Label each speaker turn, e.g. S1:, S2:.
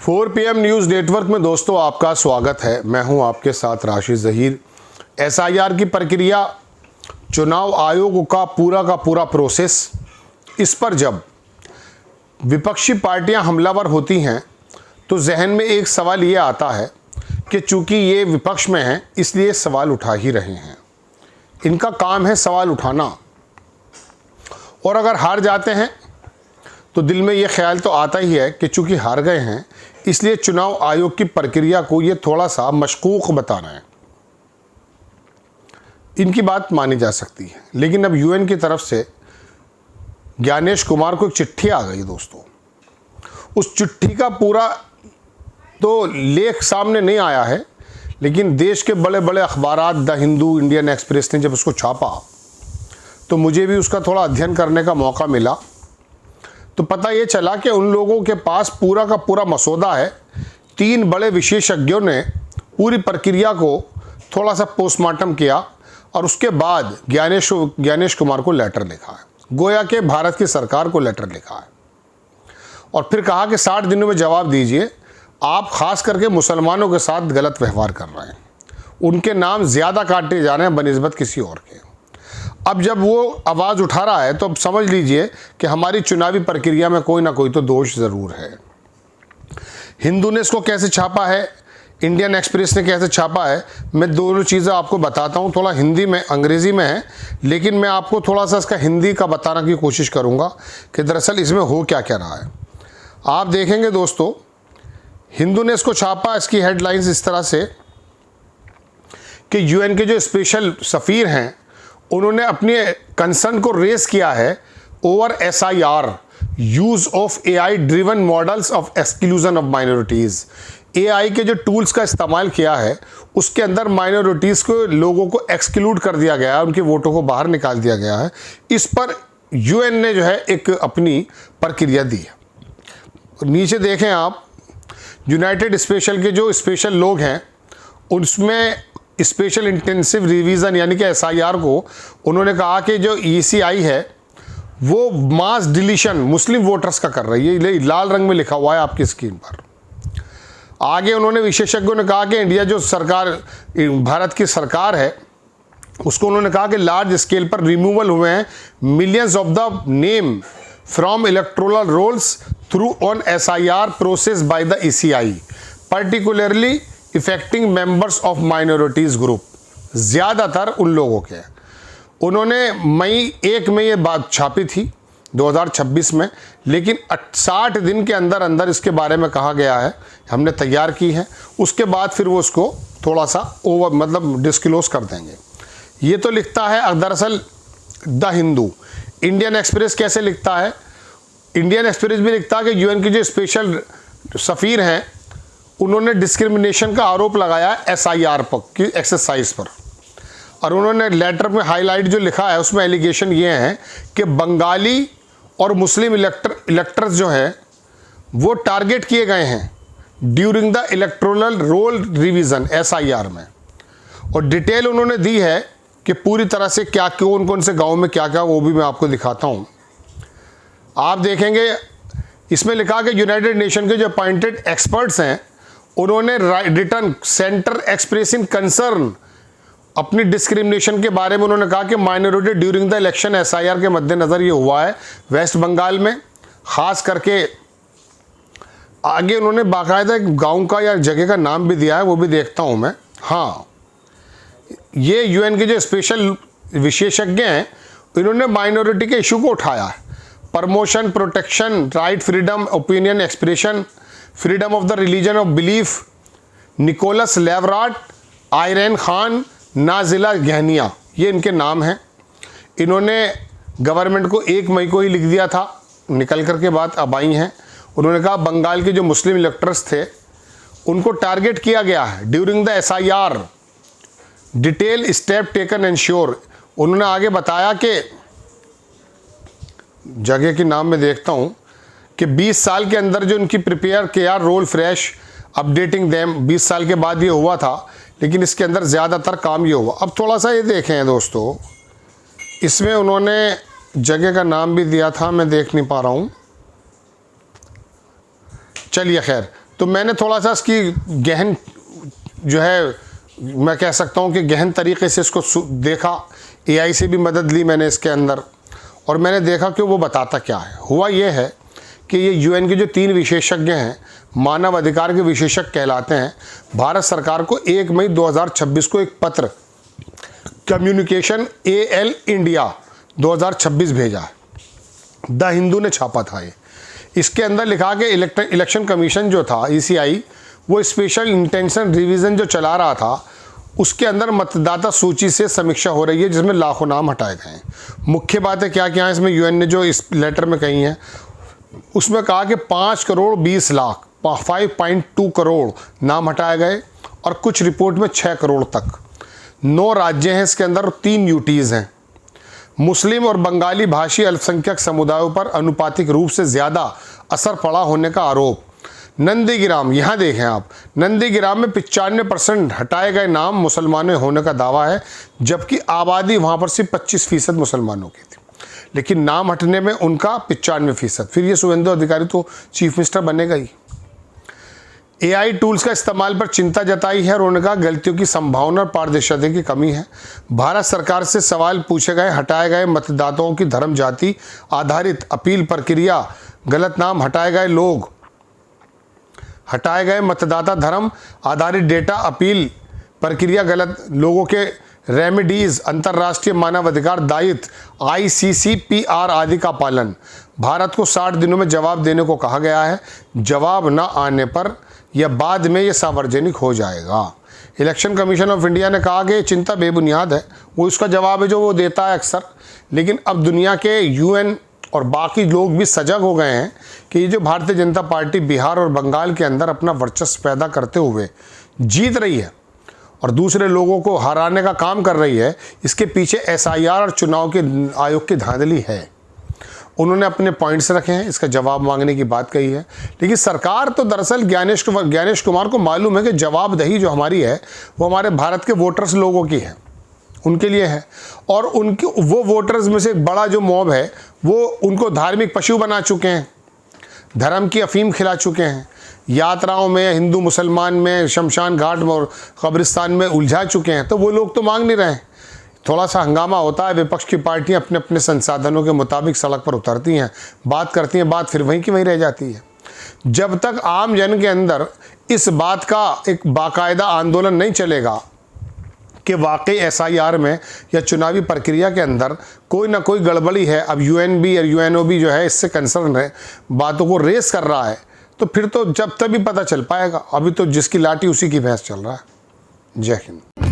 S1: 4 PM news network में दोस्तों आपका स्वागत है। मैं हूं आपके साथ राशिद ज़हीर। SIR की प्रक्रिया, चुनाव आयोग का पूरा प्रोसेस, इस पर जब विपक्षी पार्टियां हमलावर होती हैं तो जहन में एक सवाल ये आता है कि चूंकि ये विपक्ष में हैं इसलिए सवाल उठा ही रहे हैं। इनका काम है सवाल उठाना, और अगर हार जाते हैं तो दिल में ये ख्याल तो आता ही है कि चूंकि हार गए हैं इसलिए चुनाव आयोग की प्रक्रिया को ये थोड़ा सा मशकूक बता रहे हैं। इनकी बात मानी जा सकती है, लेकिन अब UN की तरफ से ज्ञानेश कुमार को एक चिट्ठी आ गई दोस्तों। उस चिट्ठी का पूरा तो लेख सामने नहीं आया है, लेकिन देश के बड़े बड़े अखबारात द हिंदू, इंडियन एक्सप्रेस ने जब उसको छापा तो मुझे भी उसका थोड़ा अध्ययन करने का मौका मिला। तो पता ये चला कि उन लोगों के पास पूरा का पूरा मसौदा है। 3 बड़े विशेषज्ञों ने पूरी प्रक्रिया को थोड़ा सा पोस्टमार्टम किया और उसके बाद ज्ञानेश कुमार को लेटर लिखा है, गोया के भारत की सरकार को लेटर लिखा है, और फिर कहा कि 60 दिनों में जवाब दीजिए, आप खास करके मुसलमानों के साथ गलत व्यवहार कर रहे हैं, उनके नाम ज़्यादा काटे जा रहे हैं बनिस्बत किसी और के। अब जब वो आवाज़ उठा रहा है तो अब समझ लीजिए कि हमारी चुनावी प्रक्रिया में कोई ना कोई तो दोष ज़रूर है। हिंदू ने इसको कैसे छापा है, इंडियन एक्सप्रेस ने कैसे छापा है, मैं दोनों चीज़ें आपको बताता हूँ। थोड़ा हिंदी में, अंग्रेज़ी में है, लेकिन मैं आपको थोड़ा सा इसका हिंदी का बताने की कोशिश करूँगा कि दरअसल इसमें हो क्या क्या रहा है। आप देखेंगे दोस्तों, हिंदू ने इसको छापा, इसकी हेडलाइंस इस तरह से कि UN के जो स्पेशल सफ़ीर हैं उन्होंने अपने कंसर्न को रेस किया है over SIR, use of AI driven models of exclusion of minorities. AI के जो टूल्स का इस्तेमाल किया है उसके अंदर माइनॉरिटीज़ को, लोगों को एक्सक्लूड कर दिया गया है, उनके वोटों को बाहर निकाल दिया गया है। इस पर UN ने जो है एक अपनी प्रक्रिया दी है। नीचे देखें आप, यूनाइटेड स्पेशल के जो स्पेशल लोग हैं उसमें स्पेशल इंटेंसिव रिवीजन यानी कि SIR को उन्होंने कहा कि जो ECI है वो मास डिलीशन मुस्लिम वोटर्स का कर रही है। ये लाल रंग में लिखा हुआ है आपकी स्क्रीन पर। आगे उन्होंने विशेषज्ञों ने कहा कि इंडिया जो सरकार, भारत की सरकार है, उसको उन्होंने कहा कि लार्ज स्केल पर रिमूवल हुए हैं millions of the name from electoral rolls through on SIR process by the ECI, particularly effecting members of minorities group, ज़्यादातर उन लोगों के। उन्होंने 1 मई ये बात छापी थी 2026 में, लेकिन 60 दिन के अंदर अंदर इसके बारे में कहा गया है, हमने तैयार की है। उसके बाद फिर वो उसको थोड़ा सा डिस्क्लोज कर देंगे। ये तो लिखता है दरअसल द हिंदू। इंडियन एक्सप्रेस कैसे लिखता है? इंडियन एक्सप्रेस भी लिखता है कि UN के जो स्पेशल सफ़ीर हैं उन्होंने डिस्क्रिमिनेशन का आरोप लगाया SIR पर की एक्सरसाइज पर, और उन्होंने लेटर में हाईलाइट जो लिखा है उसमें एलिगेशन ये है कि बंगाली और मुस्लिम इलेक्टर्स जो हैं वो टारगेट किए गए हैं during the electoral roll revision SIR में। और डिटेल उन्होंने दी है कि पूरी तरह से क्या कौन कौन से गाँव में क्या क्या, वो भी मैं आपको दिखाता हूँ। आप देखेंगे इसमें लिखा कि यूनाइटेड नेशन के जो अपॉइंटेड एक्सपर्ट्स हैं उन्होंने रिटर्न सेंटर एक्सप्रेसिंग कंसर्न अपनी डिस्क्रिमिनेशन के बारे में उन्होंने कहा कि minority during the election SIR के मद्देनज़र ये हुआ है वेस्ट बंगाल में, ख़ास करके। आगे उन्होंने बाकायदा एक गांव का या जगह का नाम भी दिया है, वो भी देखता हूँ मैं। हाँ, ये UN के जो स्पेशल विशेषज्ञ हैं इन्होंने माइनॉरिटी के इशू को उठाया है। Promotion, protection, right, freedom, opinion expression, freedom of the religion of belief, Nicholas Levrat, Irene Khan, Nazila Ghanea, ये इनके नाम हैं। इन्होंने गवर्नमेंट को 1 मई को ही लिख दिया था, निकल कर के बात अब आई हैं। उन्होंने कहा बंगाल के जो मुस्लिम इलेक्टर्स थे उनको टारगेट किया गया है during the SIR, detail step taken ensure. उन्होंने आगे बताया कि जगह के नाम में देखता हूँ कि 20 साल के अंदर जो इनकी प्रिपेयर किया रोल फ्रेश अपडेटिंग देम, 20 साल के बाद ये हुआ था, लेकिन इसके अंदर ज़्यादातर काम ये हुआ। अब थोड़ा सा ये देखें दोस्तों, इसमें उन्होंने जगह का नाम भी दिया था, मैं देख नहीं पा रहा हूँ। चलिए खैर, तो मैंने थोड़ा सा इसकी गहन जो है, मैं कह सकता हूँ कि गहन तरीके से इसको देखा। AI से भी मदद ली मैंने इसके अंदर, और मैंने देखा कि वो बताता क्या है। हुआ ये है कि ये UN के जो 3 विशेषज्ञ हैं, मानव अधिकार के विशेषज्ञ कहलाते हैं, भारत सरकार को 1 मई 2026 को एक पत्र कम्युनिकेशन AL इंडिया 2026 भेजा है। द हिंदू ने छापा था ये। इसके अंदर लिखा कि इलेक्शन कमीशन जो था ECI, वो स्पेशल इंटेंशन रिवीजन जो चला रहा था, उसके अंदर मतदाता सूची से समीक्षा हो रही है, जिसमें लाखों नाम हटाए गए हैं। मुख्य बातें क्या क्या है इसमें UN ने जो इस लेटर में कही हैं, उसमें कहा कि 5 करोड़ 20 लाख 5.2 करोड़ नाम हटाए गए, और कुछ रिपोर्ट में 6 करोड़ तक। 9 राज्य हैं इसके अंदर, 3 UTs हैं। मुस्लिम और बंगाली भाषी अल्पसंख्यक समुदायों पर अनुपातिक रूप से ज़्यादा असर पड़ा होने का आरोप। नंदीग्राम, यहाँ देखें आप, नंदीग्राम में 95% हटाए गए नाम मुसलमानों होने का दावा है, जबकि आबादी वहाँ पर सिर्फ 25% मुसलमानों की थी, लेकिन नाम हटने में उनका 95%। फिर ये शुभेंदु अधिकारी तो चीफ मिनिस्टर बनेगा ही। AI टूल्स का इस्तेमाल पर चिंता जताई है, और उन्होंने कहा गलतियों की संभावना और पारदर्शिता की कमी है। भारत सरकार से सवाल पूछे गए, हटाए गए मतदाताओं की धर्म जाति आधारित अपील प्रक्रिया, गलत नाम हटाए गए लोग, हटाए गए मतदाता धर्म आधारित डेटा अपील प्रक्रिया, गलत लोगों के रेमेडीज, अंतर्राष्ट्रीय मानवाधिकार दायित्व ICCPR आदि का पालन। भारत को 60 दिनों में जवाब देने को कहा गया है। जवाब न आने पर या बाद में ये सार्वजनिक हो जाएगा। इलेक्शन कमीशन ऑफ इंडिया ने कहा कि ये चिंता बेबुनियाद है। वो उसका जवाब है जो वो देता है अक्सर, लेकिन अब दुनिया के UN और बाकी लोग भी सजग हो गए हैं कि ये जो भारतीय जनता पार्टी बिहार और बंगाल के अंदर अपना वर्चस्व पैदा करते हुए जीत रही है और दूसरे लोगों को हराने का काम कर रही है, इसके पीछे SIR और चुनाव के आयोग की धांधली है। उन्होंने अपने पॉइंट्स रखे हैं, इसका जवाब मांगने की बात कही है, लेकिन सरकार तो दरअसल ज्ञानेश कुमार को मालूम है कि जवाबदेही जो हमारी है वो हमारे भारत के वोटर्स लोगों की है, उनके लिए है, और उनके वो वोटर्स में से एक बड़ा जो मॉब है वो उनको धार्मिक पशु बना चुके हैं, धर्म की अफीम खिला चुके हैं, यात्राओं में हिंदू मुसलमान में शमशान घाट और कब्रिस्तान में उलझा चुके हैं। तो वो लोग तो मांग नहीं रहे हैं। थोड़ा सा हंगामा होता है, विपक्ष की पार्टियां अपने अपने संसाधनों के मुताबिक सड़क पर उतरती हैं, बात करती हैं, बात फिर वहीं की वहीं रह जाती है। जब तक आम जन के अंदर इस बात का एक बाकायदा आंदोलन नहीं चलेगा कि वाकई SIR में या चुनावी प्रक्रिया के अंदर कोई ना कोई गड़बड़ी है, अब UN भी और UNO भी जो है इससे कंसर्न है, बातों को रेस कर रहा है, तो फिर तो जब तभी पता चल पाएगा। अभी तो जिसकी लाठी उसी की भैंस चल रहा है। जय हिंद।